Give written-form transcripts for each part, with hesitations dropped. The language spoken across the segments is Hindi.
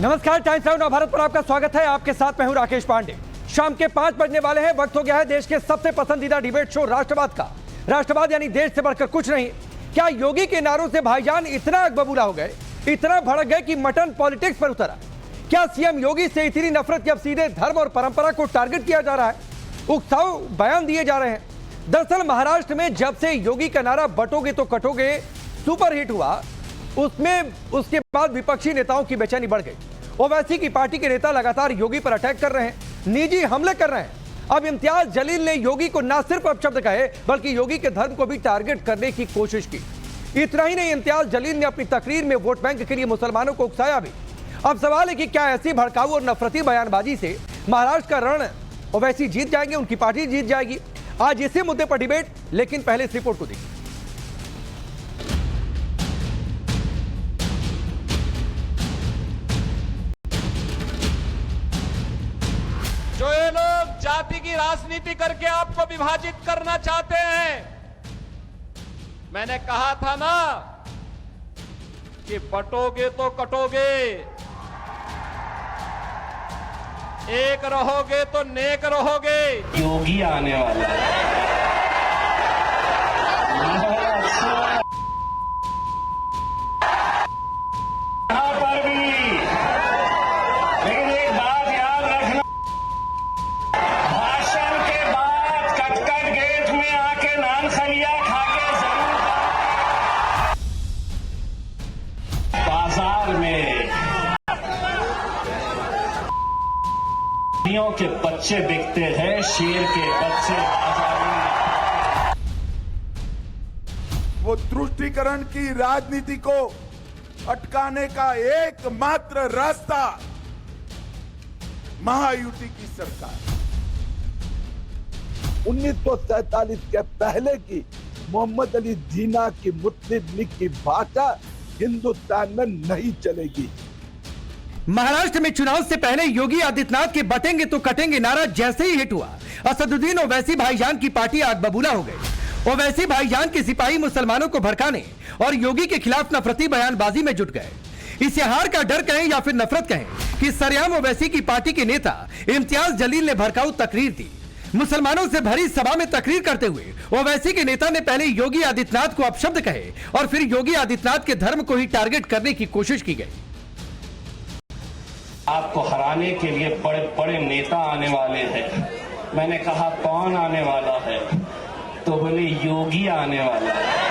नमस्कार, टाइम्स नाउ भारत पर आपका स्वागत है। आपके साथ मैं हूं राकेश पांडे। शाम के 5 बजने वाले हैं। वक्त हो गया है देश के सबसे पसंदीदा डिबेट शो राष्ट्रवाद का। राष्ट्रवाद यानी देश से बढ़कर कुछ नहीं। क्या योगी के नारों से भाईजान इतना अगबबूला हो गए, इतना भड़क गए कि मटन पॉलिटिक्स पर उतरा? क्या सीएम योगी से इतनी नफरत कि अब सीधे धर्म और परंपरा को टारगेट किया जा रहा है? उकसाऊ बयान दिए जा रहे हैं। दरअसल महाराष्ट्र में जब से योगी का नारा बटोगे तो कटोगे सुपरहिट हुआ, उसके बाद विपक्षी नेताओं की बेचैनी बढ़ गई। ओवैसी की पार्टी के नेता लगातार योगी पर अटैक कर रहे हैं, निजी हमले कर रहे हैं। अब इम्तियाज जलील ने योगी को न सिर्फ अपशब्द कहे बल्कि योगी के धर्म को भी टारगेट करने की कोशिश की। इतना ही नहीं, इम्तियाज जलील ने अपनी तकरीर में वोट बैंक के लिए मुसलमानों को उकसाया भी। अब सवाल है कि क्या ऐसी भड़काऊ और नफरती बयानबाजी से महाराष्ट्र का रण ओवैसी जीत जाएंगे, उनकी पार्टी जीत जाएगी? आज इसी मुद्दे पर डिबेट, लेकिन पहले इस रिपोर्ट को देखिए। जो ये लोग जाति की राजनीति करके आपको विभाजित करना चाहते हैं, मैंने कहा था ना कि बटोगे तो कटोगे, एक रहोगे तो नेक रहोगे। योगी आने वाला है। यहां पर भी, लेकिन एक बात याद रखना, भाषण के बाद कटकट गेट में आके नान खलिया खाके जरूर बाजार में के बच्चे बिकते हैं, शेर के बच्चे बाजारों में। वो तुष्टीकरण की राजनीति को अटकाने का एकमात्र रास्ता महायुति की सरकार। 1947 के पहले की मोहम्मद अली जिन्ना की मुस्लिम लीग की भाषा हिंदुस्तान में नहीं चलेगी। महाराष्ट्र में चुनाव से पहले योगी आदित्यनाथ के बटेंगे तो कटेंगे नारा जैसे ही हिट हुआ, असदुद्दीन ओवैसी भाईजान की पार्टी आग बबूला हो गई। ओवैसी भाईजान के सिपाही मुसलमानों को भड़काने और योगी के खिलाफ नफरती बयानबाजी में जुट गए। इसे हार का डर कहें या फिर नफरत कहें कि सरेआम ओवैसी की पार्टी के नेता इम्तियाज जलील ने भड़काऊ तकरीर दी। मुसलमानों से भरी सभा में तकरीर करते हुए ओवैसी के नेता ने पहले योगी आदित्यनाथ को अपशब्द कहे और फिर योगी आदित्यनाथ के धर्म को ही टारगेट करने की कोशिश की गई। आपको हराने के लिए बड़े बड़े नेता आने वाले हैं। मैंने कहा कौन आने वाला है, तो बोले योगी आने वाला है।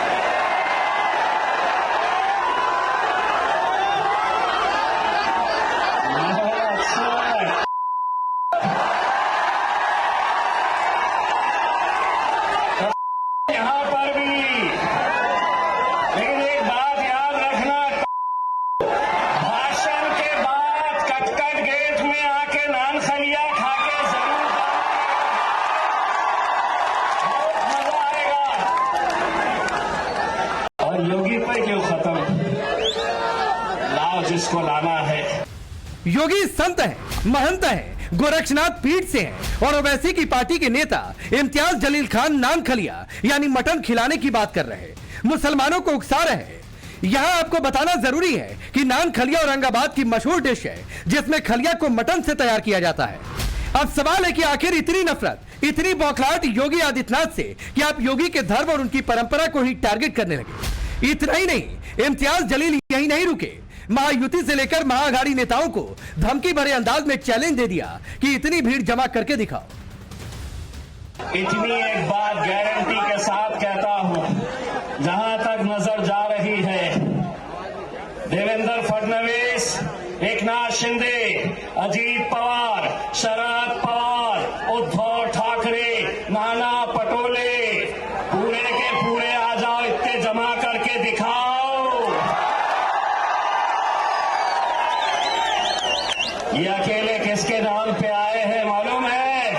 यहां पर भी, लेकिन एक बात याद रखना, भाषण के बाद कटकट गेट में आके नान खलिया खाके जरूर बहुत मजा आएगा। और योगी पर क्यों खत्म, लाओ जिसको लाना है। योगी संत है, महंत है, गोरक्षनाथ पीठ से हैं और ओवैसी की पार्टी के नेता इम्तियाज जलील खान नान खलिया यानी मटन खिलाने की बात कर रहे हैं, मुसलमानों को उकसा रहे हैं। यहां आपको बताना जरूरी है कि नान खलिया औरंगाबाद की मशहूर डिश है जिसमें खलिया को मटन से तैयार किया जाता है। अब सवाल है कि आखिर इतनी नफरत, इतनी बौखलाहट योगी आदित्यनाथ से कि आप योगी के धर्म और उनकी परंपरा को ही टारगेट करने लगे। इतना ही नहीं, इम्तियाज जलील यही नहीं रुके, महायुति से लेकर महाअघाड़ी नेताओं को धमकी भरे अंदाज में चैलेंज दे दिया कि इतनी भीड़ जमा करके दिखाओ। इतनी एक बात गारंटी के साथ कहता हूं, जहां तक नजर जा रही है, देवेंद्र फडणवीस, एकनाथ शिंदे, अजीत पवार, शरद पवार, उद्धव ठाकरे, नाना पटोले, पूरे के पूरे आ जाओ, इतने जमा करके दिखाओ। ये अकेले किसके नाम पे आए हैं मालूम है?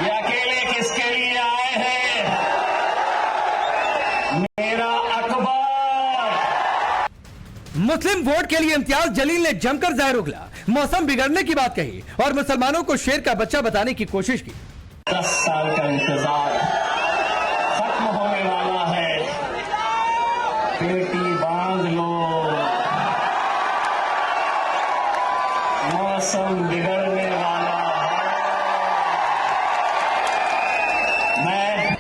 ये अकेले किसके लिए आए हैं? मेरा अकबर। मुस्लिम वोट के लिए इम्तियाज जलील ने जमकर जहर उगला, मौसम बिगड़ने की बात कही और मुसलमानों को शेर का बच्चा बताने की कोशिश की। 10 साल का इंतजार खत्म होने वाला है। बेटी बांध लो, मौसम बिगड़ने वाला है।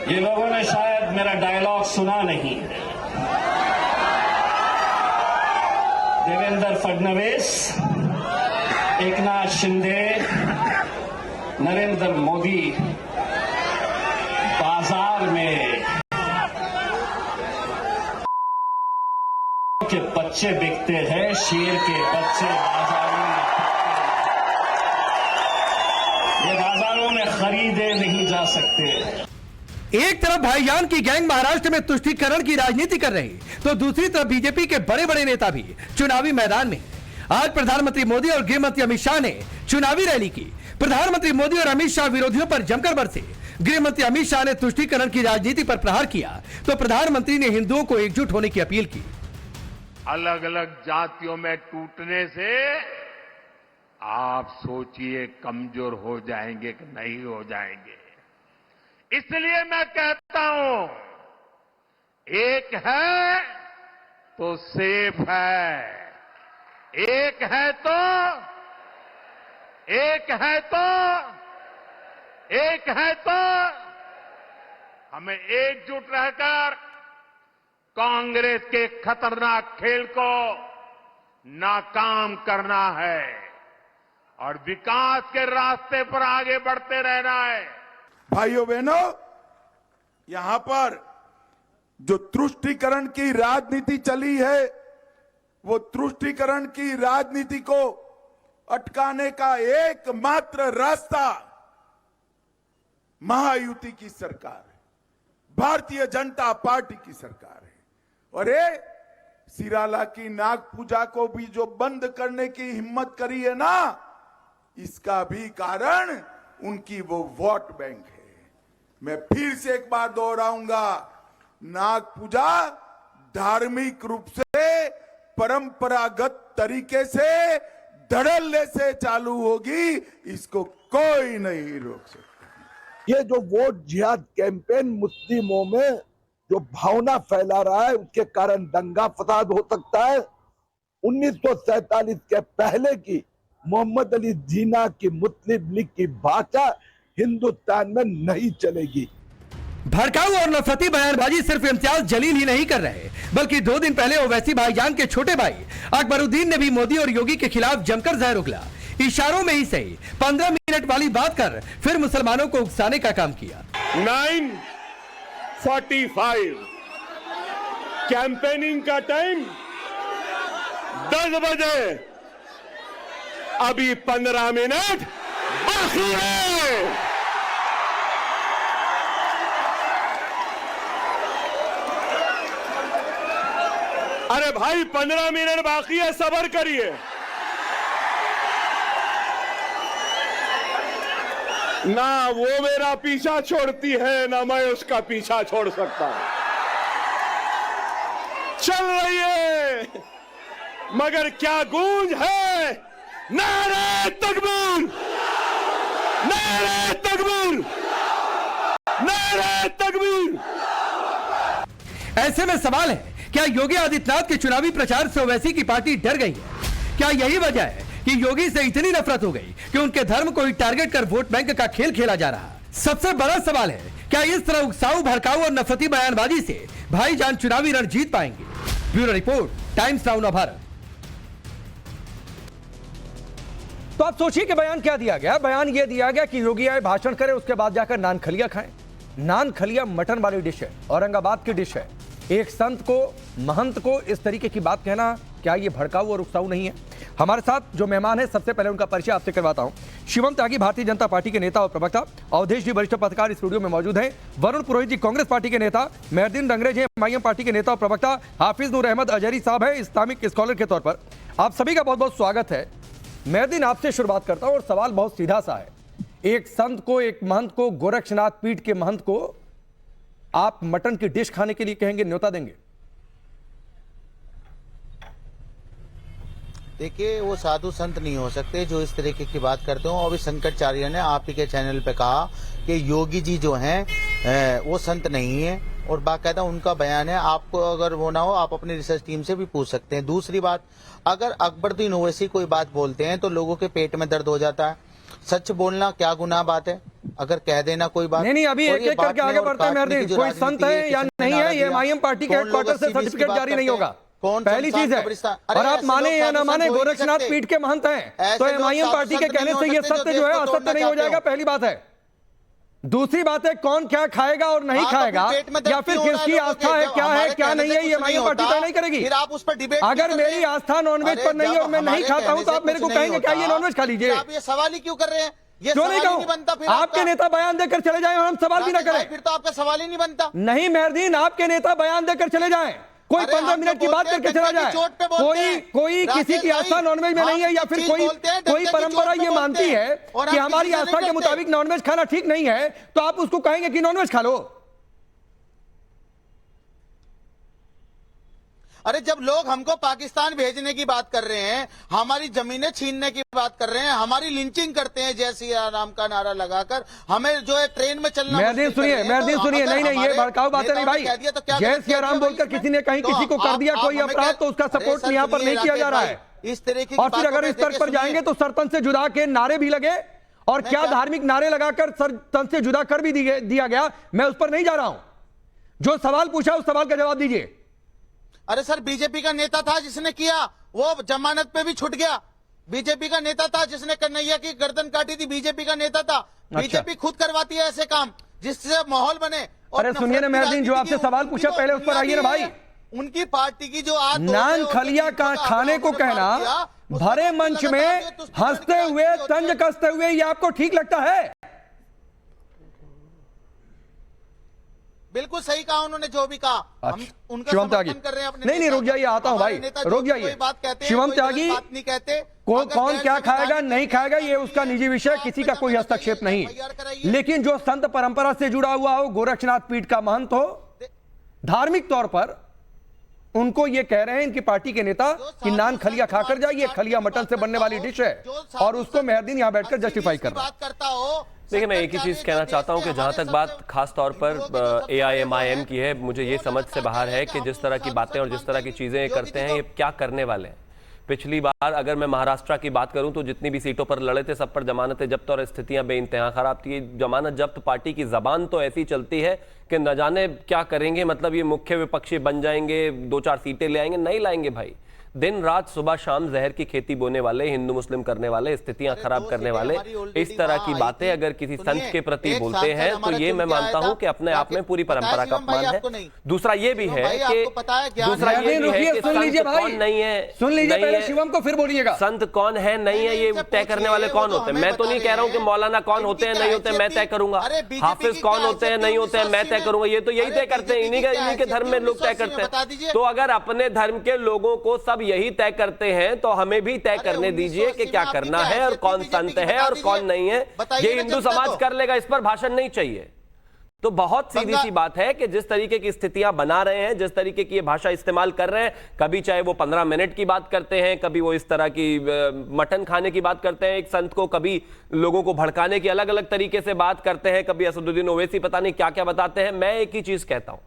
ये लोगों ने शायद मेरा डायलॉग सुना नहीं। देवेंद्र फडणवीस, एकनाथ शिंदे, नरेंद्र मोदी बाजार में के बच्चे बिकते हैं, शेर के बच्चे बाजारों में, ये बाजारों में खरीदे नहीं जा सकते। एक तरफ भाईजान की गैंग महाराष्ट्र में तुष्टीकरण की राजनीति कर रही, तो दूसरी तरफ बीजेपी के बड़े बड़े नेता भी चुनावी मैदान में। आज प्रधानमंत्री मोदी और गृह मंत्री अमित शाह ने चुनावी रैली की। प्रधानमंत्री मोदी और अमित शाह विरोधियों पर जमकर बरसे। गृह मंत्री अमित शाह ने तुष्टीकरण की राजनीति पर प्रहार किया, तो प्रधानमंत्री ने हिंदुओं को एकजुट होने की अपील की। अलग अलग जातियों में टूटने से आप सोचिए कमजोर हो जाएंगे कि नहीं हो जाएंगे। इसलिए मैं कहता हूं, एक है तो सेफ है, एक है तो हमें एकजुट रहकर कांग्रेस के खतरनाक खेल को नाकाम करना है और विकास के रास्ते पर आगे बढ़ते रहना है। भाइयों बहनों, यहां पर जो तुष्टीकरण की राजनीति चली है, वो तुष्टीकरण की राजनीति को अटकाने का एकमात्र रास्ता महायुति की सरकार है, भारतीय जनता पार्टी की सरकार है। और ये सिराला की नाग पूजा को भी जो बंद करने की हिम्मत करी है ना, इसका भी कारण उनकी वो वोट बैंक है। मैं फिर से एक बार दोहराऊंगा, नाग पूजा धार्मिक रूप से परंपरागत तरीके से धड़ल्ले से चालू होगी, इसको कोई नहीं रोक सकता। ये जो वोट जिहाद कैंपेन मुस्लिमों में जो भावना फैला रहा है, उसके कारण दंगा फसाद हो सकता है। 1947 के पहले की मोहम्मद अली जिन्ना की मुस्लिम लीग की भाषा हिंदुस्तान में नहीं चलेगी। भड़काऊ और नफरती बयानबाजी सिर्फ इम्तियाज जलील ही नहीं कर रहे, बल्कि 2 दिन पहले ओवैसी भाईजान के छोटे भाई अकबरुद्दीन ने भी मोदी और योगी के खिलाफ जमकर जहर उगला। इशारों में ही सही 15 मिनट वाली बात कर फिर मुसलमानों को उकसाने का काम किया। 9:45 कैंपेनिंग का टाइम 10 बजे, अभी 15 मिनट बाकी है। अरे भाई 15 मिनट बाकी है, सब्र करिए। ना वो मेरा पीछा छोड़ती है, ना मैं उसका पीछा छोड़ सकता। चल रही है, मगर क्या गूंज है, नारे तकबीर, नारे तकबीर, नारे तकबीर। ऐसे में सवाल है, क्या योगी आदित्यनाथ के चुनावी प्रचार से ओवैसी की पार्टी डर गई है? क्या यही वजह है कि योगी से इतनी नफरत हो गई कि उनके धर्म को ही टारगेट कर वोट बैंक का खेल खेला जा रहा? सबसे बड़ा सवाल है, क्या इस तरह उकसाऊ, भड़काऊ और नफरती बयानबाजी से भाईजान चुनावी रण जीत पाएंगे? ब्यूरो रिपोर्ट, टाइम्स नाउ नव भारत। तो आप सोचिए कि बयान क्या दिया गया। बयान यह दिया गया कि योगी आए, भाषण करे, उसके बाद जाकर नान खलिया खाएं। नान खलिया मटन वाली डिश है, औरंगाबाद की डिश है। एक संत को, महंत को इस तरीके की बात कहना, क्या ये भड़काऊ और उकसाऊ नहीं है? हमारे साथ जो मेहमान है, सबसे पहले उनका परिचय आपसे करवाता हूं। शिवम त्यागी भारतीय जनता पार्टी के नेता और प्रवक्ता, अवधेश जी वरिष्ठ पत्रकार इस स्टूडियो में मौजूद हैं। वरुण पुरोहित जी कांग्रेस पार्टी के नेता, मेहरदीन रंगरेज हैं एमआईएम पार्टी के नेता और प्रवक्ता, हाफिज नूर अहमद अजहरी साहब है इस्लामिक स्कॉलर के तौर पर। आप सभी का बहुत बहुत स्वागत है। मेहरदीन, आपसे शुरुआत करता हूं और सवाल बहुत सीधा सा है। एक संत को, एक महंत को, गोरक्षनाथ पीठ के महंत को आप मटन की डिश खाने के लिए कहेंगे, न्योता देंगे? देखिए, वो साधु संत नहीं हो सकते जो इस तरीके की बात करते हो। अभी शंकराचार्य ने आप ही के चैनल पे कहा कि योगी जी जो हैं वो संत नहीं है और बाकायदा उनका बयान है। आपको अगर वो ना हो, आप अपनी रिसर्च टीम से भी पूछ सकते हैं। दूसरी बात, अगर अकबरुद्दीन ओवैसी कोई बात बोलते हैं तो लोगों के पेट में दर्द हो जाता है। सच बोलना क्या गुनाह बात है? अगर कह देना कोई बात नहीं, अभी एक एक करके आगे बढ़ते हैं। मेहरदीन, कोई संत है या नहीं है, ये एमआईएम पार्टी के हेडक्वार्टर से सर्टिफिकेट जारी नहीं होगा, पहली चीज है। और आप माने या ना माने, गोरक्षनाथ पीठ के महंत हैं, तो एमआईएम पार्टी के कहने से ये सत्य जो है असत्य नहीं हो जाएगा, पहली बात है। दूसरी बात है, कौन क्या खाएगा और नहीं खाएगा, या फिर किसकी आस्था है, क्या है क्या नहीं है, ये एमआईएम पार्टी तय नहीं करेगी। फिर आप उस पर डिबेट अगर मेरी आस्था नॉनवेज पर नहीं है और मैं नहीं खाता हूं, तो आप मेरे को कहेंगे क्या ये नॉनवेज खा लीजिए? आप ये सवाल ही क्यों कर रहे हैं? ये क्यों नहीं कहूं? बनता फिर आपके नेता बयान देकर चले जाएं और हम सवाल भी ना करें, फिर तो आपका सवाल ही नहीं बनता। नहीं मेहरदीन, आपके नेता बयान देकर चले जाएं, कोई 15 मिनट की बात करके चला जाए। कोई किसी की आस्था नॉनवेज में नहीं है, या फिर कोई परंपरा ये मानती है कि हमारी आस्था के मुताबिक नॉनवेज खाना ठीक नहीं है, तो आप उसको कहेंगे कि नॉनवेज खा लो। अरे जब लोग हमको पाकिस्तान भेजने की बात कर रहे हैं, हमारी जमीनें छीनने की बात कर रहे हैं, हमारी लिंचिंग करते हैं जय सिया राम का नारा लगाकर, हमें जो है ट्रेन में चलना। मेहरदीन सुनिए, नहीं, ये भड़काऊ बातें नहीं भाई। जय सिया राम बोलकर किसी ने कहीं किसी को कर दिया कोई अपराध, तो उसका सपोर्ट यहाँ पर नहीं किया जा रहा है। इस तरह और फिर अगर इस स्तर पर जाएंगे तो सरपंच से जुदा के नारे भी लगे, और क्या धार्मिक नारे लगाकर सरपंच से जुदा कर भी दिया गया। मैं उस पर नहीं जा रहा हूं, जो सवाल पूछा उस सवाल का जवाब दीजिए। अरे सर, बीजेपी का नेता था जिसने किया, वो जमानत पे भी छूट गया। बीजेपी का नेता था जिसने कन्हैया की गर्दन काटी थी, बीजेपी का नेता था। बीजेपी खुद करवाती है ऐसे काम जिससे माहौल बने। अरे सुनिए ना मेहरदीन, जो आपसे सवाल पूछा पहले उस पर आइए ना भाई। उनकी पार्टी की जो नान खलिया का खाने को कहना भरे मंच में हंसते हुए तंज कसते हुए, ये आपको ठीक लगता है? बिल्कुल सही कहा उन्होंने, जो भी कहा हम उनका शिवम त्यागी कर रहे हैं अपने। नहीं, रुक जाइए, आता हूं भाई, रुक जाइए। शिवम त्यागी, बात नहीं कहते, कौन क्या खाएगा नहीं खाएगा ये उसका निजी विषय, किसी का कोई हस्तक्षेप नहीं। लेकिन जो संत परंपरा से जुड़ा हुआ हो, गोरक्षनाथ पीठ का महंत हो, धार्मिक तौर पर उनको ये कह रहे हैं इनकी पार्टी के नेता कि नान खलिया खाकर जाइए, खलिया मटन से बनने वाली डिश है, और उसको मेहरदीन यहां बैठकर जस्टिफाई कर रहा है। देखिए, मैं एक ही चीज़ कहना चाहता हूं कि जहां तक बात खास तौर पर AIMIM की है, मुझे ये समझ से बाहर है कि जिस तरह की बातें और जिस तरह की चीज़ें करते हैं, ये क्या करने वाले हैं। पिछली बार अगर मैं महाराष्ट्र की बात करूं तो जितनी भी सीटों पर लड़े थे सब पर जमानतें जब्त और स्थितियां बेइंतहा खराब थी। जमानत जब्त पार्टी की जबान तो ऐसी चलती है कि न जाने क्या करेंगे, मतलब ये मुख्य विपक्षी बन जाएंगे, 2-4 सीटें ले आएंगे। नहीं लाएंगे भाई, दिन रात सुबह शाम जहर की खेती बोने वाले, हिंदू मुस्लिम करने वाले, स्थितियां खराब करने वाले, इस तरह की बातें अगर किसी संत के प्रति बोलते हैं तो ये मैं मानता हूं कि अपने आप में पूरी परंपरा का अपमान है। दूसरा ये भी है कि सुन लीजिए भाई, नहीं है, सुन लीजिए पहले शिवम को, फिर बोलिएगा। संत कौन है नहीं है ये तय करने वाले कौन होते हैं? मैं तो नहीं कह रहा हूं कि मौलाना कौन होते हैं नहीं होते मैं तय करूंगा, हाफिज कौन होते हैं नहीं होते हैं मैं तय करूंगा, ये तो यही तय करते हैं, इन्हीं के धर्म में लोग तय करते हैं। तो अगर अपने धर्म के लोगों को सब यही तय करते हैं तो हमें भी तय करने दीजिए कि क्या करना है और कौन संत है और कौन नहीं है। ये हिंदू समाज कर लेगा, इस पर भाषण नहीं चाहिए। तो बहुत सीधी सी बात है कि जिस तरीके की स्थितियां बना रहे हैं, जिस तरीके की ये भाषा इस्तेमाल कर रहे हैं, कभी चाहे वो 15 मिनट की बात करते हैं, कभी वो इस तरह की मटन खाने की बात करते हैं एक संत को, कभी लोगों को भड़काने की अलग अलग तरीके से बात करते हैं, कभी असदुद्दीन ओवैसी पता नहीं क्या क्या बताते हैं। मैं एक ही चीज कहता हूं,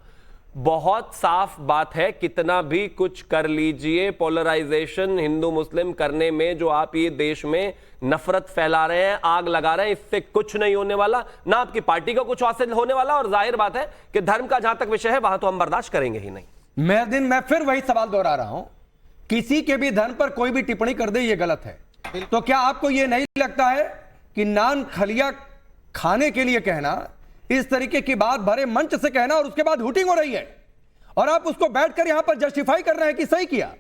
बहुत साफ बात है, कितना भी कुछ कर लीजिए, पोलराइजेशन हिंदू मुस्लिम करने में जो आप ये देश में नफरत फैला रहे हैं, आग लगा रहे हैं, इससे कुछ नहीं होने वाला, ना आपकी पार्टी को कुछ हासिल होने वाला। और जाहिर बात है कि धर्म का जहां तक विषय है वहां तो हम बर्दाश्त करेंगे ही नहीं। मैं फिर वही सवाल दोहरा रहा हूं, किसी के भी धर्म पर कोई भी टिप्पणी कर दे ये गलत है। तो क्या आपको यह नहीं लगता है कि नान खलिया खाने के लिए कहना, इस तरीके की बात भरे मंच से कहना, और उसके बाद हुटिंग हो रही है और आप उसको बैठकर यहां पर जस्टिफाई कर रहे हैं कि सही किया?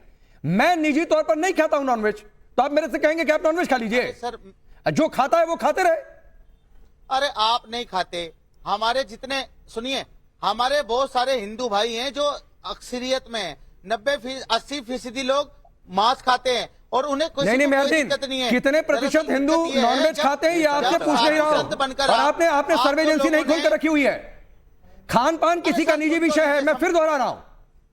मैं निजी तौर पर नहीं खाता हूं नॉनवेज, तो आप मेरे से कहेंगे कि आप नॉनवेज खा लीजिए। सर, जो खाता है वो खाते रहे। अरे आप नहीं खाते, हमारे जितने, सुनिए, हमारे बहुत सारे हिंदू भाई हैं जो अक्सरियत में 90-80% लोग मांस खाते हैं और उन्हें कोई दिक्कत नहीं है। कितने प्रतिशत हिंदू नॉनवेज खाते हैं ये आपसे पूछ नहीं रहा हूं, और आपने सर्वे एजेंसी नहीं खोलकर रखी हुई है। खान पान किसी का निजी विषय है, मैं फिर दोहरा रहा हूं।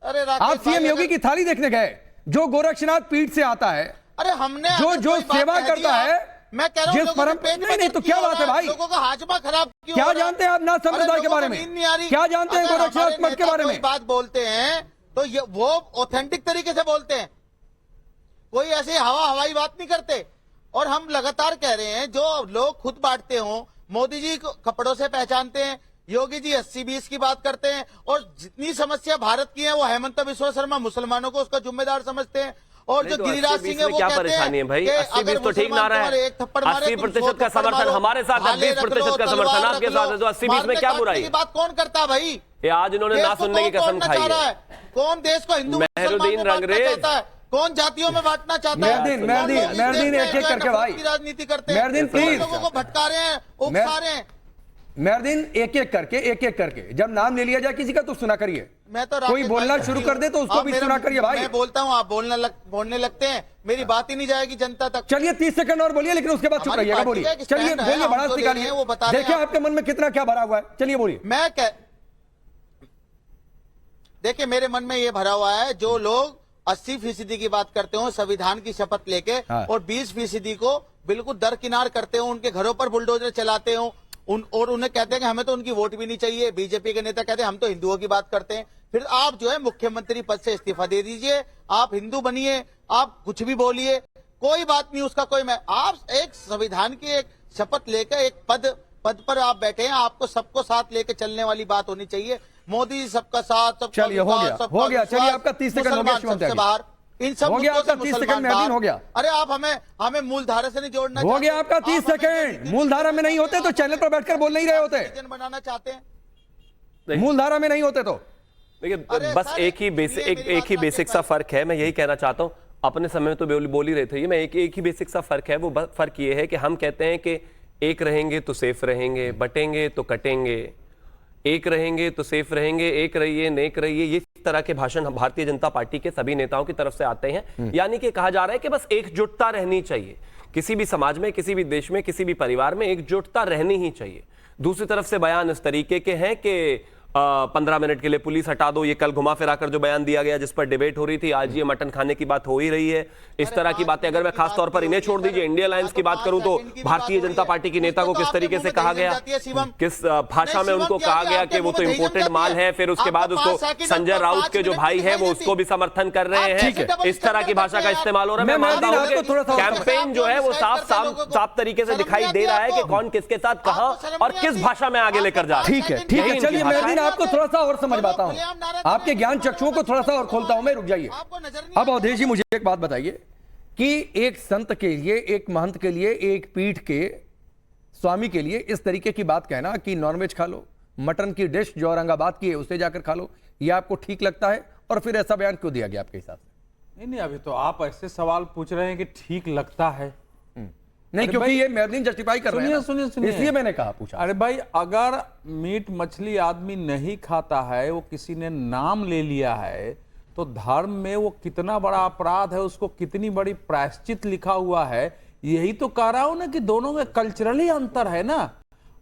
अरे आप सीएम योगी की थाली देखने गए, जो गोरक्षनाथ पीठ से आता है, अरे हमने जो सेवा करता है, मैं कह रहा हूँ जिस लोगों के परम पेट में नहीं नहीं तो दर्द क्या क्यों हो बात है रहा भाई, लोगों का हाजमा खराब क्यों क्या हो रहा है? जानते हैं आप नाथ संप्रदाय के लोगों बारे को में, नींद नहीं आ रही। क्या जानते हैं अगर गोरक्षनाथ हमारे मठ के नेता बारे कोई में? बात बोलते हैं तो ये वो ऑथेंटिक तरीके से बोलते हैं, कोई ऐसे हवाई बात नहीं करते। और हम लगातार कह रहे हैं जो लोग खुद बांटते हो, मोदी जी को कपड़ों से पहचानते हैं, योगी जी 80-20 की बात करते हैं, और जितनी समस्या भारत की है वो हेमंत बिश्वा शर्मा मुसलमानों को उसका जिम्मेदार समझते हैं। और जो गिरिराज सिंह है वो क्या कहते परेशानी है भाई, कि 80-20 तो ठीक ना रहा है, 80% का समर्थन हमारे साथ है, 20% का समर्थन आपके साथ है, तो 80-20 में क्या बुराई है? बात कौन करता है भाई? ये आज इन्होंने ना सुनने की कसम खाई है। कौन देश को हिंदू मेहरुद्दीन रंगरेज, कौन जातियों में बांटना चाहता है? मेहरुद्दीन एक एक करके भाई, राजनीति करते हैं, मेहरुद्दीन प्लीज, लोगों को भटका रहे हैं, उकसा रहे हैं। मेहरुद्दीन एक एक करके जब नाम ले लिया जाए किसी का तो सुना करिए, मैं तो कोई बोलना शुरू कर दे तो उसको भी सुना करिए भाई। मैं बोलता हूँ, आप बोलने लगते हैं, मेरी बात ही नहीं जाएगी जनता तक। चलिए 30 सेकंड और बोलिए, लेकिन उसके बाद चुप रहिएगा। बोलिए, चलिए बोलिए, बड़ा निकालिए, देखिए आपके मन में कितना क्या भरा हुआ है, चलिए बोलिए। देखिए मेरे मन में ये भरा हुआ है, जो लोग 80% की बात करते हो संविधान की शपथ लेके, और 20% को बिल्कुल दरकिनार करते हो, उनके घरों पर बुलडोजर चलाते हो, और उन्हें कहते हैं कि हमें तो उनकी वोट भी नहीं चाहिए। बीजेपी के नेता कहते हैं हम तो हिंदुओं की बात करते हैं। फिर आप जो है मुख्यमंत्री पद से इस्तीफा दे दीजिए, आप हिंदू बनिए, आप कुछ भी बोलिए, कोई बात नहीं, उसका कोई आप एक संविधान की एक शपथ लेकर एक पद पर आप बैठे हैं, आपको सबको साथ लेके चलने वाली बात होनी चाहिए। मोदी सबका साथ, सबका चलिए हो गया, चलिए आपका 30 सेकंड हो गया, सबसे बाहर, इन सब हो गया आपका 30 सेकंड में हो गया। अरे आप हमें मूलधारा से नहीं जोड़ना, हो गया आपका 30 सेकंड। मूलधारा में नहीं होते तो चैनल पर बैठकर बोल नहीं रहे होते, बनाना चाहते हैं, मूलधारा में नहीं होते तो। देखिए बस एक ही बेसिक सा फर्क है, मैं यही कहना चाहता हूं। अपने समय में तो बोल ही रहे थे ये, मैं एक ही बेसिक सा फर्क है, वो फर्क ये है कि हम कहते हैं कि एक रहेंगे तो सेफ रहेंगे, बटेंगे तो कटेंगे, एक रहेंगे तो सेफ रहेंगे, एक रहिए नेक रहिए, ये तरह के भाषण भारतीय जनता पार्टी के सभी नेताओं की तरफ से आते हैं। यानी कि कहा जा रहा है कि बस एकजुटता रहनी चाहिए, किसी भी समाज में, किसी भी देश में, किसी भी परिवार में एकजुटता रहनी ही चाहिए। दूसरी तरफ से बयान इस तरीके के हैं कि 15 मिनट के लिए पुलिस हटा दो, ये कल घुमा फिरा कर जो बयान दिया गया जिस पर डिबेट हो रही थी, आज ये मटन खाने की बात हो ही रही है। इस तरह की बातें, अगर मैं खास तौर पर इन्हें छोड़ दीजिए, इंडिया अलायंस की बात करूं तो भारतीय जनता पार्टी की नेता को किस तरीके से कहा गया, किस भाषा में उनको कहा गया कि वो तो इंपोर्टेड माल है, फिर उसके बाद उसको संजय राउत के जो भाई है वो उसको भी समर्थन कर रहे हैं, इस तरह की भाषा का इस्तेमाल हो रहा है। मैं मानता हूं कि कैंपेन जो है वो साफ तरीके से दिखाई दे रहा है कि कौन किसके साथ कहां और किस भाषा में आगे लेकर जा रहा है। ठीक है, चलिए मेहरुद्दीन आपको थोड़ा सा और समझ पाता हूं, आपके ज्ञान चक्षुओं को थोड़ा सा और खोलता हूं मैं, रुक जाइए। अब अवधेश जी मुझे एक बात बताइए कि एक संत के लिए, एक महंत के लिए, एक पीठ के स्वामी के लिए इस तरीके की बात कहना कि नॉनवेज खा लो, मटन की डिश जो औरंगाबाद की है उसे जाकर खा लो, यह आपको ठीक लगता है? और फिर ऐसा बयान क्यों दिया गया आपके हिसाब से? नहीं, अभी तो आप ऐसे सवाल पूछ रहे हैं कि ठीक लगता है। नहीं, क्योंकि ये मेहरुद्दीन जस्टिफाई कर रहे हैं, सुनिए, इसलिए मैंने कहा पूछा। अरे भाई, अगर मीट मछली आदमी नहीं खाता है, वो किसी ने नाम ले लिया है, तो धर्म में वो कितना बड़ा अपराध है, उसको कितनी बड़ी प्रायश्चित लिखा हुआ है। यही तो कह रहा हूं ना कि दोनों में कल्चरली अंतर है ना।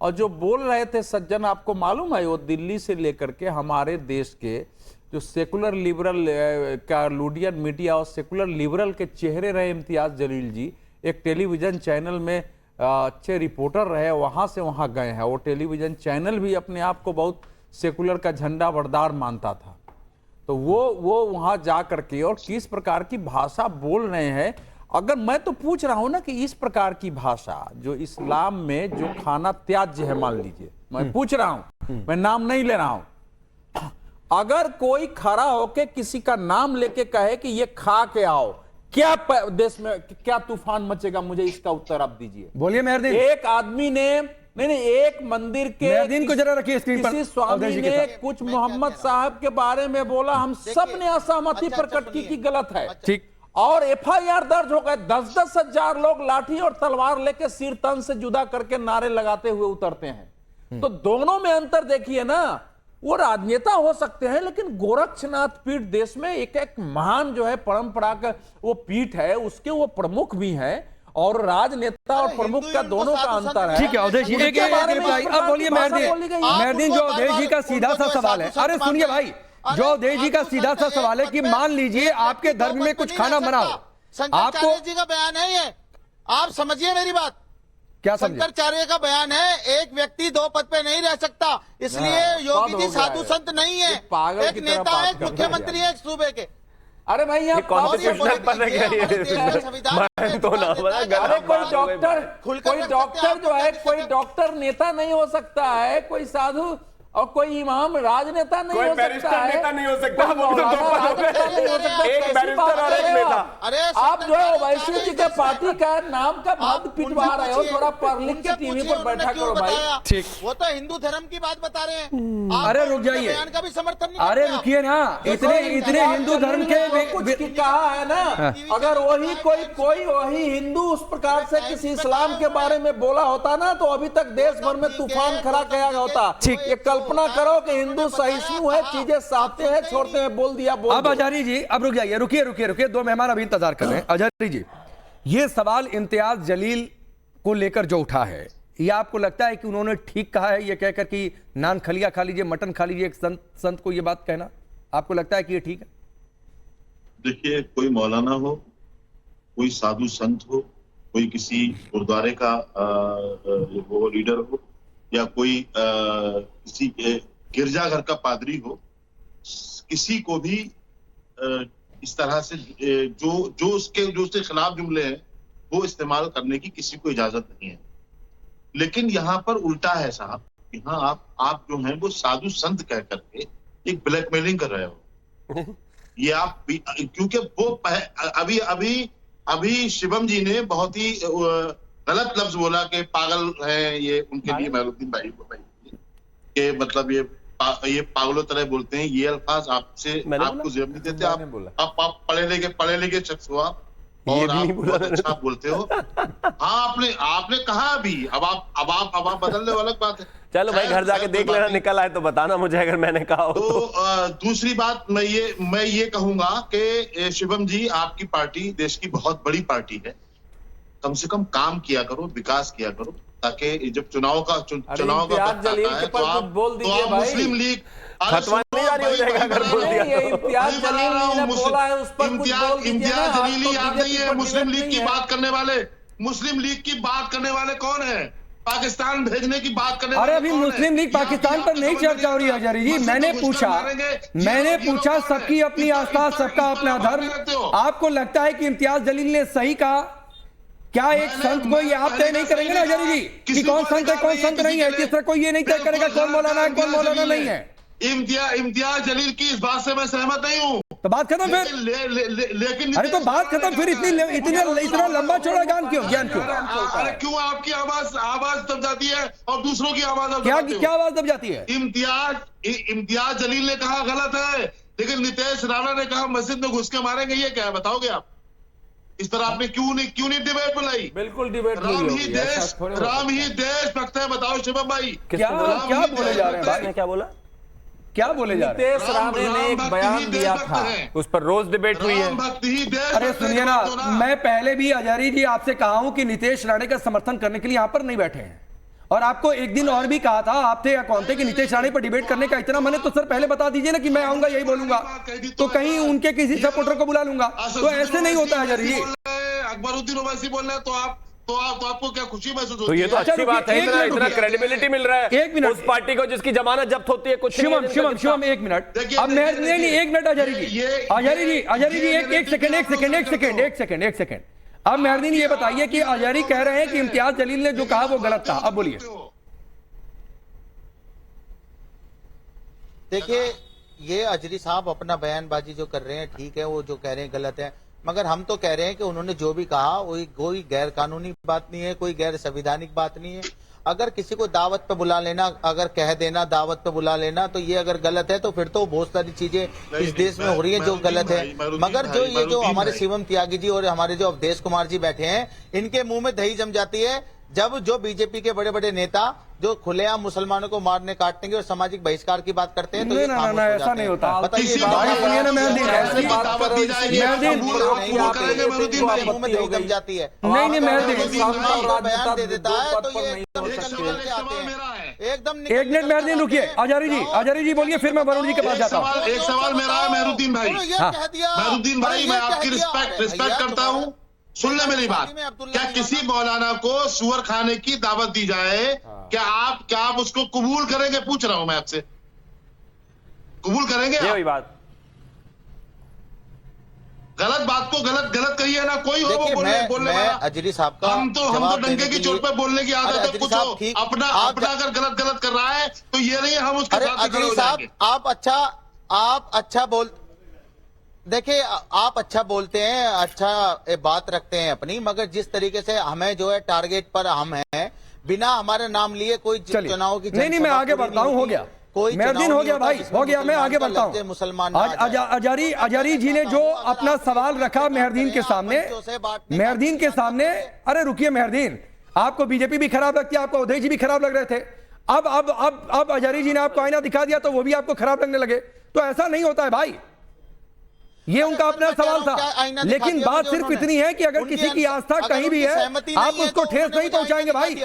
और जो बोल रहे थे सज्जन, आपको मालूम है वो दिल्ली से लेकर के हमारे देश के जो सेकुलर लिबरल लूडियन मीडिया और सेकुलर लिबरल के चेहरे रहे इम्तियाज जलील जी, एक टेलीविजन चैनल में अच्छे रिपोर्टर रहे, वहां से वहां गए हैं। वो टेलीविजन चैनल भी अपने आप को बहुत सेकुलर का झंडा बरदार मानता था, तो वो वहां जा करके और किस प्रकार की भाषा बोल रहे हैं। अगर मैं तो पूछ रहा हूं ना कि इस प्रकार की भाषा जो इस्लाम में जो खाना त्याज्य है, मान लीजिए, मैं पूछ रहा हूं, मैं नाम नहीं ले रहा हूं, अगर कोई खड़ा होके किसी का नाम लेके कहे कि ये खा के आओ, क्या देश में क्या तूफान मचेगा? मुझे इसका उत्तर आप दीजिए। बोलिए मेहरुद्दीन। एक आदमी ने नहीं, एक मंदिर के मेहरुद्दीन को जरा रखिए स्क्रीन पर। किसी स्वामी ने कुछ मोहम्मद साहब के बारे में बोला, हम सब ने असहमति प्रकट की कि गलत है, ठीक, और FIR दर्ज हो गए। 10-10 हजार लोग लाठी और तलवार लेके सिर तन से जुदा करके नारे लगाते हुए उतरते हैं। तो दोनों में अंतर देखिए ना। वो राजनेता हो सकते हैं, लेकिन गोरक्षनाथ पीठ देश में एक महान जो है परंपरा का वो पीठ है, उसके वो प्रमुख भी हैं, और राजनेता और प्रमुख का दोनों का अंतर है। ठीक है अवधेश जी, अब बोलिए मेहरुद्दीन, जो अवधेश जी का सीधा सा सवाल है, अरे सुनिए भाई, जो अवधेश जी का सीधा सा सवाल है कि मान लीजिए आपके धर्म में कुछ खाना बनाओ, आपको जी का बयान है ये, आप समझिए मेरी बात। क्या समझे? शंकराचार्य का बयान है, एक व्यक्ति 2 पद पे नहीं रह सकता, इसलिए योगी जी साधु संत नहीं है, पागल एक की तरह नेता बात है, कर रहे हैं मुख्यमंत्री है एक सूबे के। अरे भाई यहाँ कॉन्स्टिट्यूशनल पर है क्या मैं तो ना बता अरे कोई डॉक्टर खुलकर कोई रख डॉक्टर सकते जो हैं, है आप कोई सकते डॉक्टर नेता नहीं हो सकता है, कोई साधु और कोई इमाम राजनेता नहीं कोई हो सकता बैरिस्टर है, नेता नहीं हो सकता, कोई वो तो दो मौलाना पदों पे राजनेता नहीं हो सकता। एक कैसी बैरिस्टर बात और कर एक रहे हो नेता। आप? अरे आप जो है ओवैसी जी के पार्टी का नाम का आप मत पिटवा रहे हो, थोड़ा पढ़ लिख के टीवी पर बैठा करो भाई। ठीक। वो तो हिंदू धर्म की बात बता रहे हैं। आप अरे रुक उनके जाइए। बयान का भी समर्थन नहीं अरे करते आप। रुकिए ना, इतने हिंदू धर्म के कुछ की कहा है ना, अगर वही कोई वही हिंदू उस प्रकार से किसी इस्लाम के बारे में बोला होता ना, तो अभी तक देश भर में तूफान खड़ा किया होता। ठीक। ये कल्पना करो कि हिंदू सहिष्णु है, चीजें सहते हैं, छोड़ते हैं, बोल दिया बोल अब दो। अजारी जी, अब रुक जाइए, रुकिए, 2 मेहमान अभी इंतजार कर रहे हैं। अजारी जी, ये सवाल इम्तियाज जलील को लेकर जो उठा है, ये आपको लगता है कि उन्होंने ठीक कहा है ये कहकर कि नान खलिया खा लीजिए, मटन खा लीजिए, एक संत को ये बात कहना आपको लगता है कि ये ठीक है? देखिए, कोई मौलाना हो, कोई साधु संत हो, कोई किसी गुरुद्वारे का वो लीडर हो, या कोई किसी गिरजाघर का पादरी हो, किसी को भी इस तरह से जो उसके खिलाफ जुमले हैं वो इस्तेमाल करने की किसी को इजाजत नहीं है। लेकिन यहाँ पर उल्टा है साहब, यहाँ आप जो हैं वो साधु संत कह करके एक ब्लैकमेलिंग कर रहे हो। ये आप क्योंकि वो अभी शिवम जी ने बहुत ही गलत लफ्ज बोला कि पागल है ये, उनके लिए मेहरुद्दीन भाई के मतलब ये पागलों तरह बोलते हैं, ये अल्फाज आपको जेब नहीं देते। आप पढ़े लिखे शख्स हो आप, और आप बहुत अच्छा बोलते हो। हाँ, आपने कहा अभी, अब आप बदलने वाली बात है। चलो भाई, घर जाके देख लेना, निकल आए तो बताना मुझे अगर मैंने कहा हो तो। दूसरी बात मैं ये कहूंगा कि शिवम जी, आपकी पार्टी देश की बहुत बड़ी पार्टी है, कम से कम काम किया करो, विकास किया करो, ताकि जब चुनाव का वक्त आता है तो आप मुस्लिम लीग खतवानी जारी हो जाएगा अगर बोल दिया तो। इम्तियाज जलील ने बोला है, उस पर कुछ बोल दीजिए ना। इम्तियाज जलीली आप नहीं है, मुस्लिम लीग की बात करने वाले। मुस्लिम लीग की बात करने वाले कौन है? पाकिस्तान भेजने की बात करने वाले। अरे अभी मुस्लिम लीग पाकिस्तान पर नहीं चर्चा हो रही है अजारी जी। मैंने पूछा सबकी अपनी आस्था, सबका अपना धर्म। आपको लगता है कि इम्तियाज जलील ने सही कहा? क्या एक संत को ये आप तय नहीं करेंगे ना अजारी जी कि कौन संत है कौन संत नहीं है? जिस तरह कोई ये नहीं तय करेगा कौन मौलाना है कौन मौलाना नहीं है। इम्तियाज जलील की इस बात से मैं सहमत नहीं हूँ। तो बात खत्म फिर। लेकिन अरे तो बात खत्म फिर। इतना लंबा चौड़ा ज्ञान क्यों? अरे क्यों आपकी आवाज दब जाती है और दूसरों की आवाज क्या आवाज दब जाती है? इम्तियाज जलील ने कहा गलत है, लेकिन नितेश राणा ने कहा मस्जिद में घुस के मारेंगे। ये क्या है बताओगे आप? इस तरह आपने क्यों नहीं डिबेट बुलाई? बिल्कुल डिबेट राम ही देश भक्त है। बताओ शिवम भाई, क्या बोले जा रहे हैं भाई? क्या बोला? क्या बोले जा रहे हैं? नितेश राणे ने एक बयान दिया था, उस पर रोज डिबेट हुई है। अरे सुनिए ना, मैं पहले भी अजारी जी आपसे कहा हूं कि नितेश राणे का समर्थन करने के लिए यहां पर नहीं बैठे हैं, और आपको एक दिन और भी कहा था, आप थे या कौन थे, कि नितेश राणे पर डिबेट करने का इतना मन है तो सर पहले बता दीजिए ना कि मैं आऊंगा यही बोलूंगा, तो कहीं उनके किसी सपोर्टर को बुला लूंगा। तो ऐसे नहीं होता है अजारी जी। अकबरुद्दीन ओवैसी बोल रहे हैं तो आपको क्या खुशी महसूस होती है? तो ये तो अच्छी बात है, इतना क्रेडिबिलिटी मिल रहा है एक मिनट। उस पार्टी को जिसकी जमानत जब्त होती है। कुछ शिवम एक मिनट। अब मैं नहीं एक मिनट अजारी जी एक सेकंड। अब मेहरदीन ये बताइए कि अजारी कह रहे हैं कि इम्तियाज जलील ने जो कहा वो गलत था। अब बोलिए। देखिए, ये अजरी साहब अपना बयानबाजी जो कर रहे हैं ठीक है, वो जो कह रहे हैं गलत है, मगर हम तो कह रहे हैं कि उन्होंने जो भी कहा वो कोई गैर कानूनी बात नहीं है, कोई गैर संवैधानिक बात नहीं है। अगर किसी को दावत पे बुला लेना, अगर कह देना दावत पे बुला लेना, तो ये अगर गलत है तो फिर तो बहुत सारी चीजें इस देश में हो रही हैं जो गलत है। मगर जो हमारे शिवम त्यागी जी और हमारे जो अवधेश कुमार जी बैठे हैं, इनके मुंह में दही जम जाती है जब जो बीजेपी के बड़े बड़े नेता जो खुलेआम मुसलमानों को मारने काटने और सामाजिक बहिष्कार की बात करते हैं तो ये खामोश हो जाते हैं। ऐसा नहीं होता। बताइए, मुंह में दही जम जाती है। नहीं बयान दे देता है तो ये एकदम। एक मिनट मेहरदीन रुकिए। आजारी जी बोलिए, फिर मैं वरुण जी के पास जाता हूँ। एक सवाल मेरा है मेहरुद्दीन भाई। कह दिया मेहरुद्दीन भाई, मैं आपकी रिस्पेक्ट करता हूँ। सुन ले मेरी बात, में अब्दुल्ला क्या नहीं किसी होगा? मौलाना को सुअर खाने की दावत दी जाए, क्या आप उसको कबूल करेंगे? पूछ रहा हूं मैं आपसे, कबूल करेंगे ये आप? वही बात। गलत बात को गलत कहिए ना, कोई हो वो देखिए, बोलने मैं वाला। अजरी साहब का हम तो जवाब देने डंके के की चोट लिए- पे बोलने की आदत अरे है। अजरी कुछ साहब, हो ठीक, अपना आप- अगर गलत कर रहा है तो ये नहीं हम उसके अरे साथ ही खड़े अजरी हो साहब, जाएंगे। आप अच्छा बोल, देखिए आप अच्छा बोलते हैं, अच्छा बात रखते हैं अपनी, मगर जिस तरीके से हमें जो है टारगेट पर हम हैं, बिना हमारे नाम लिए कोई चलिए। चुनाव की नहीं, मैं आगे बढ़ता हूं, हो गया मेहरदीन, हो गया भाई, हो गया। मैं आगे बढ़ता हूं। मुसलमान आज अजारी जी ने जो अपना सवाल रखा मेहरदीन के सामने, मेहरदीन के सामने, अरे रुकिए मेहरदीन, आपको बीजेपी भी खराब लगती है, आपको अवधेश जी भी खराब लग रहे थे, अब अजारी जी ने आपको आईना दिखा दिया तो वो भी आपको खराब लगने लगे। तो ऐसा नहीं होता है भाई, ये उनका अपना सवाल था। लेकिन बात सिर्फ इतनी है कि अगर किसी की आस्था कहीं भी है, आप उसको ठेस नहीं पहुंचाएंगे भाई।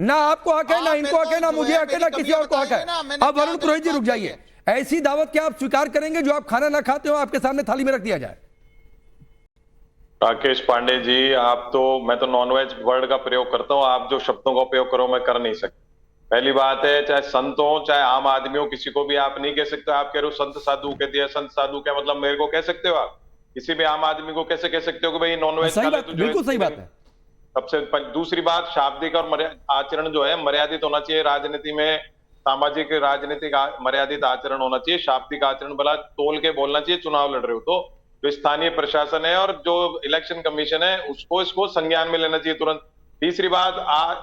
ना आपको हक है, ना इनको हक है, ना मुझे हक है, ना किसी और को हक है। अब वरुण पुरोहित जी रुक जाइए, ऐसी दावत क्या आप स्वीकार करेंगे जो आप खाना ना खाते हो, आपके सामने थाली में रख दिया जाए? राकेश पांडे जी, मैं तो नॉनवेज वर्ड का प्रयोग करता हूं, आप जो शब्दों का उपयोग करो मैं कर नहीं सकता। पहली बात है, चाहे संत हो चाहे आम आदमी हो, किसी को भी आप नहीं कह सकते। आप कह रहे हो संत साधु कह दिया, संत साधु क्या मतलब मेरे को कह सकते हो आप? किसी भी आम आदमी को कैसे कह सकते हो कि भाई नॉनवेज खा ले? बिल्कुल सही बात है। सबसे दूसरी बात, शाब्दिक और आचरण जो है मर्यादित होना चाहिए। राजनीति में सामाजिक राजनीतिक मर्यादित आचरण होना चाहिए। शाब्दिक आचरण भला तोल के बोलना चाहिए। चुनाव लड़ रहे हो तो जो स्थानीय प्रशासन है और जो इलेक्शन कमीशन है इसको संज्ञान में लेना चाहिए तुरंत। तीसरी बात,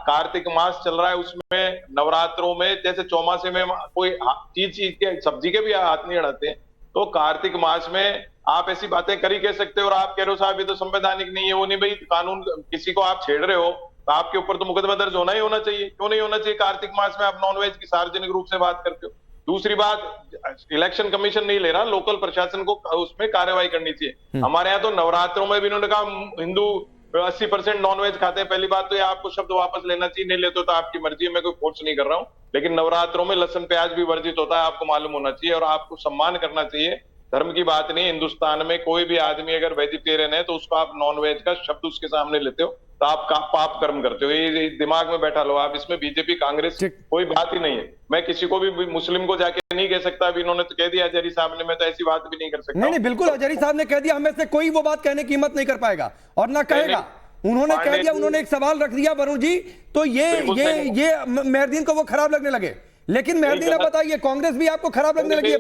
कार्तिक मास चल रहा है, उसमें नवरात्रों में जैसे चौमासे में कोई चीज के सब्जी के भी हाथ नहीं अड़ाते, तो कार्तिक मास में आप ऐसी बातें कर ही कह सकते हो। और आप कह रहे हो साहब ये तो संवैधानिक नहीं है, वो नहीं भाई, कानून किसी को आप छेड़ रहे हो तो आपके ऊपर तो मुकदमा दर्ज होना ही होना चाहिए। क्यों नहीं होना चाहिए? कार्तिक मास में आप नॉनवेज की सार्वजनिक रूप से बात करते हो। दूसरी बात, इलेक्शन कमीशन नहीं ले रहा, लोकल प्रशासन को उसमें कार्रवाई करनी चाहिए। हमारे यहाँ तो नवरात्रों में भी इन्होंने कहा हिंदू 80% नॉनवेज खाते हैं। पहली बात तो ये आपको शब्द वापस लेना चाहिए, नहीं लेते तो आपकी मर्जी है, मैं कोई फोर्स नहीं कर रहा हूँ। लेकिन नवरात्रों में लहसुन प्याज भी वर्जित होता है, आपको मालूम होना चाहिए और आपको सम्मान करना चाहिए। धर्म की बात नहीं, हिंदुस्तान में कोई भी आदमी अगर वेजिटेरियन है तो उसको आप नॉनवेज का शब्द उसके सामने लेते हो तो आप पाप कर्म करते हो। ये दिमाग में बैठा लो आप, इसमें बीजेपी कांग्रेस कोई बात ही नहीं है। मैं किसी को भी मुस्लिम को जाके नहीं कह सकता, अभी इन्होंने तो कह दिया अजहरी साहब ने, मैं तो ऐसी बात भी नहीं कर सकता। नहीं, बिल्कुल अजहरी साहब ने कह दिया, हमें से कोई वो बात कहने की हिम्मत नहीं कर पाएगा और ना कहेगा। उन्होंने कह दिया, उन्होंने एक सवाल रख दिया वरुण जी, तो ये मेहरदीन को वो खराब लगने लगे। लेकिन मेहरदीन, अब बताइए, कांग्रेस भी आपको खराब लगने लगी है?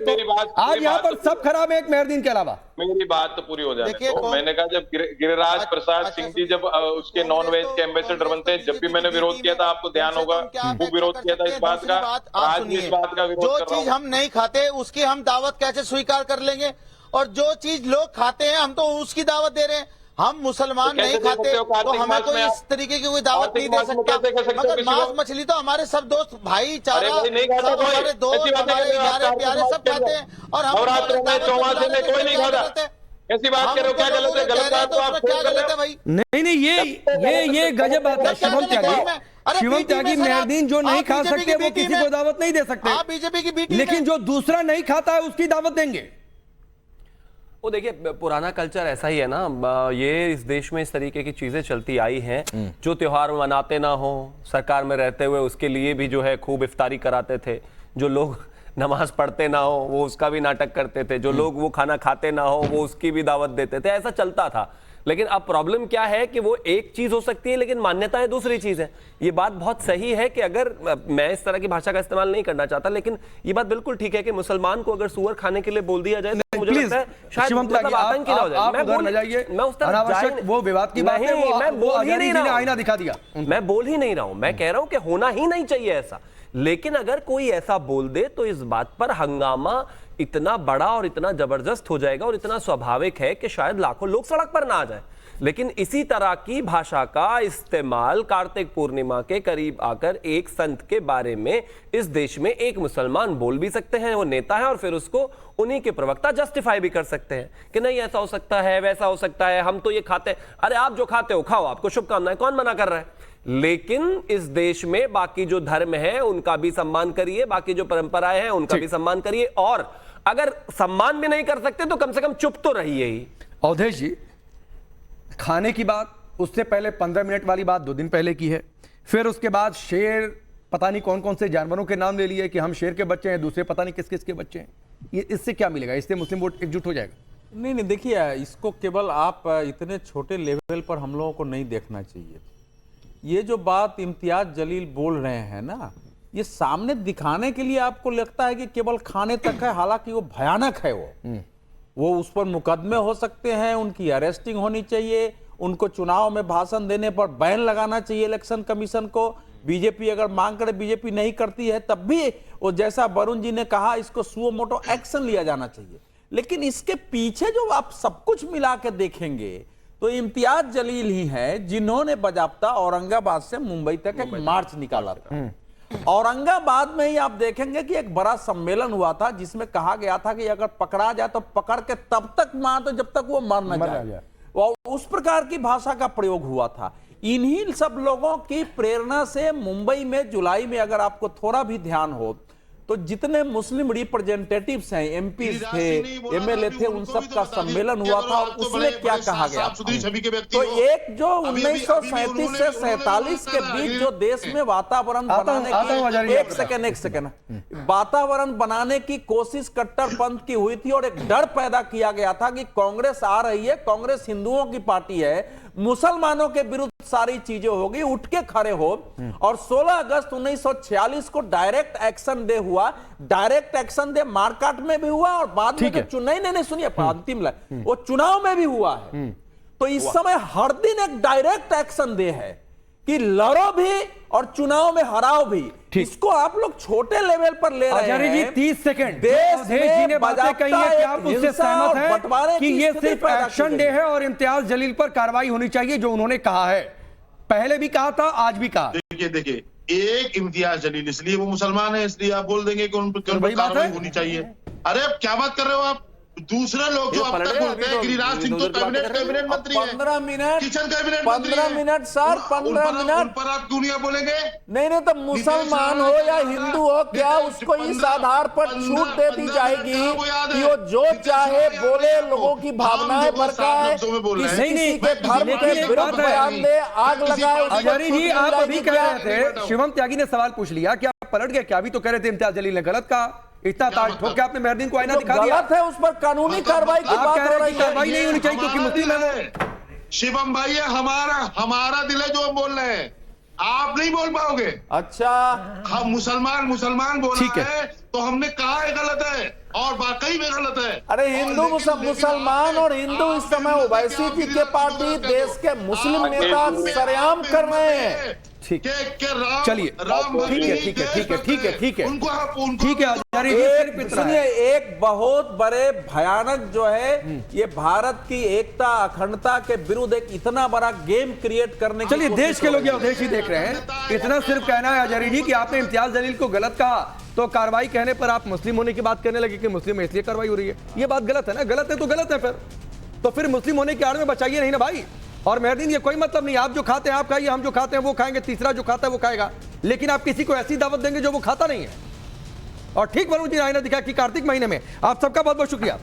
आज यहाँ पर सब खराब है एक मेहरदीन के अलावा। मेरी बात तो पूरी हो जाए तो मैंने कहा, जब गिरिराज प्रसाद सिंह जी जब उसके नॉनवेज के एम्बेसडर बनते हैं, जब भी मैंने विरोध किया था, आपको ध्यान होगा, वो विरोध किया था इस बात का। आज भी इस बात का विरोध कर रहा हूं। जो चीज हम नहीं खाते उसकी हम दावत कैसे स्वीकार कर लेंगे? और जो चीज लोग खाते हैं हम तो उसकी दावत दे रहे हैं। हम मुसलमान नहीं खाते तो हमें कोई इस तरीके की कोई दावत नहीं दे सकता। मगर मांस मछली तो हमारे सब दोस्त भाईचारा, सब हमारे दोस्त, हमारे यारे प्यारे सब खाते हैं और हम चौमासे में कोई नहीं खाता। ऐसी बात करो, क्या गलत है? गलत बात तो आप क्या गलत है भाई? नहीं, ये गजब बात है। शिवम त्यागी मेहरदीन जो नहीं खा सकते वो किसी को दावत नहीं दे सकते, आप बीजेपी की बीटी, लेकिन जो दूसरा नहीं खाता है उसकी दावत देंगे। वो देखिए, पुराना कल्चर ऐसा ही है ना, ये इस देश में इस तरीके की चीजें चलती आई हैं। जो त्योहार मनाते ना हो, सरकार में रहते हुए उसके लिए भी जो है खूब इफ्तारी कराते थे। जो लोग नमाज पढ़ते ना हो वो उसका भी नाटक करते थे। जो लोग वो खाना खाते ना हो वो उसकी भी दावत देते थे। ऐसा चलता था। लेकिन अब प्रॉब्लम क्या है कि वो एक चीज हो सकती है लेकिन मान्यताएं दूसरी चीज है। ये बात बहुत सही है कि अगर मैं इस तरह की भाषा का इस्तेमाल नहीं करना चाहता, लेकिन ये बात बिल्कुल ठीक है कि मुसलमान को अगर सुअर खाने के लिए बोल दिया जाए तो मुझे लगता है शायद मतलब आतंक ही ना हो जाए। मैं उस तरफ वो विवाद की बात है, मैं बोल ही नहीं रहा हूं, आईना दिखा दिया, मैं बोल ही नहीं रहा हूं। मैं कह रहा हूं कि होना ही नहीं चाहिए ऐसा। लेकिन अगर कोई ऐसा बोल दे तो इस बात पर हंगामा इतना बड़ा और इतना जबरदस्त हो जाएगा और इतना स्वाभाविक है कि शायद लाखों लोग सड़क पर ना आ जाए। लेकिन इसी तरह की भाषा का इस्तेमाल कार्तिक पूर्णिमा के करीब आकर एक संत के बारे में इस देश में एक मुसलमान बोल भी सकते हैं, वो नेता है, और फिर उसको उन्हीं के प्रवक्ता जस्टिफाई भी कर सकते हैं कि नहीं ऐसा हो सकता है, वैसा हो सकता है, हम तो ये खाते हैं। अरे आप जो खाते हो खाओ, आपको शुभकामनाएं, कौन मना कर रहा है? लेकिन इस देश में बाकी जो धर्म है उनका भी सम्मान करिए, बाकी जो परंपराएं हैं उनका भी सम्मान करिए, और अगर सम्मान भी नहीं कर सकते तो कम से कम चुप तो रहिए ही। अवधेश जी, खाने की बात, उससे पहले 15 मिनट वाली बात 2 दिन पहले की है, फिर उसके बाद शेर पता नहीं कौन कौन से जानवरों के नाम ले लिए कि हम शेर के बच्चे हैं, दूसरे पता नहीं किस किस के बच्चे हैं। ये इससे क्या मिलेगा? इससे मुस्लिम वोट एकजुट हो जाएगा? नहीं नहीं, देखिए इसको केवल आप इतने छोटे लेवल पर हम लोगों को नहीं देखना चाहिए। ये जो बात इम्तियाज जलील बोल रहे हैं ना, ये सामने दिखाने के लिए आपको लगता है कि केवल खाने तक है, हालांकि वो भयानक है। वो उस पर मुकदमे हो सकते हैं, उनकी अरेस्टिंग होनी चाहिए, उनको चुनाव में भाषण देने पर बैन लगाना चाहिए इलेक्शन कमीशन को। बीजेपी अगर मांग करे, बीजेपी नहीं करती है तब भी वो जैसा वरुण जी ने कहा, इसको सुओ मोटो एक्शन लिया जाना चाहिए। लेकिन इसके पीछे जो आप सब कुछ मिला के देखेंगे तो इम्तियाज जलील ही है जिन्होंने बाजाप्ता औरंगाबाद से मुंबई तक एक मार्च निकाला था। औरंगाबाद में ही आप देखेंगे कि एक बड़ा सम्मेलन हुआ था जिसमें कहा गया था कि अगर पकड़ा जाए तो पकड़ के तब तक मार दो जब तक वो मर न जाए। और उस प्रकार की भाषा का प्रयोग हुआ था। इन्हीं सब लोगों की प्रेरणा से मुंबई में जुलाई में अगर आपको थोड़ा भी ध्यान हो तो जितने मुस्लिम रिप्रेजेंटेटिव्स हैं, एमपी थे, एमएलए थे, उन सब का सम्मेलन हुआ था। और उसमें क्या कहा गया तो एक जो 1937 से 47 के बीच जो देश में वातावरण बनाने की एक सेकेंड वातावरण बनाने की कोशिश कट्टरपंथ की हुई थी और एक डर पैदा किया गया था कि कांग्रेस आ रही है, कांग्रेस हिंदुओं की पार्टी है, मुसलमानों के विरुद्ध सारी चीजें होगी, उठ के खड़े हो। और 16 अगस्त 1946 को डायरेक्ट एक्शन डे हुआ। डायरेक्ट एक्शन डे मारकाट में भी हुआ और बाद में नहीं सुनिए अंतिम वो चुनाव में भी हुआ है। तो इस समय हर दिन एक डायरेक्ट एक्शन डे है कि लड़ो भी और चुनाव में हराओ भी। इसको आप लोग छोटे लेवल पर ले रहे हैं। जी 30 सेकंड देश जी ने बातें कही है कि आप उससे सहमत हैं कि ये सिर्फ एक्शन डे है और इम्तियाज जलील पर कार्रवाई होनी चाहिए, जो उन्होंने कहा है, पहले भी कहा था, आज भी कहा। देखिए एक इम्तियाज जलील, इसलिए वो मुसलमान है, इसलिए आप बोल देंगे कि उन पर कार्रवाई होनी चाहिए। अरे अब क्या बात कर रहे हो आप? दूसरे लोग जो अब तक बोलते हैं, गिरिराज सिंह तो कैबिनेट मंत्री है, 15 minute kitchen cabinet 15 minute sir 15 minute पर आप दुनिया बोलेंगे। नहीं तो मुसलमान हो या हिंदू हो, क्या उसको इस आधार पर छूट दे दी जाएगी कि वो जो चाहे बोले, लोगों की भावनाएं भड़काए, किसी के धर्म के विरुद्ध बयान दे, आग लगाए। अजारी जी आप अभी कह रहे थे, शिवम त्यागी ने सवाल पूछ लिया कि आप पलट गए क्या? अभी तो कह रहे थे इम्तियाज जलील ने गलत कहा, इतना ताज ठोक के आपने मेहरदीन को आईना दिखा दिया। गलत है, उस पर कानूनी कार्रवाई की बात हो रही है। कार्रवाई नहीं होनी चाहिए क्योंकि मुस्लिम है। शिवम भाई हमारा दिल है जो हम बोल रहे हैं, आप नहीं बोल पाओगे। अच्छा हम मुसलमान बोला है तो हमने कहा है गलत है और वाकई में गलत है। अरे हिंदू मुसलमान और हिंदू इस समय ओवैसी जी के पार्टी देश के मुस्लिम नेता सरेआम कर रहे हैं। ठीक चलिए ठीक है। सुनिए, एक बहुत बड़े भयानक जो है ये भारत की एकता अखंडता के विरुद्ध एक इतना बड़ा गेम क्रिएट करने चलिए देश के लोग अवधेश ही देख रहे हैं। इतना सिर्फ कहना है अजहरी जी कि आपने इम्तियाज जलील को गलत कहा तो कार्रवाई कहने पर आप मुस्लिम होने की बात करने लगे कि मुस्लिम में इसलिए कार्रवाई हो रही है। ये बात गलत है ना? गलत है तो गलत है, फिर मुस्लिम होने की आड़ में बचाइए नहीं ना भाई। और मेहरदीन ये कोई मतलब नहीं, आप जो खाते हैं आप खाइए, हम जो खाते हैं वो खाएंगे, तीसरा जो खाता है वो खाएगा, लेकिन आप किसी को ऐसी दावत देंगे जो वो खाता नहीं है। और ठीक वरुण जी ने दिखा कि कार्तिक महीने में आप सबका बहुत बहुत शुक्रिया।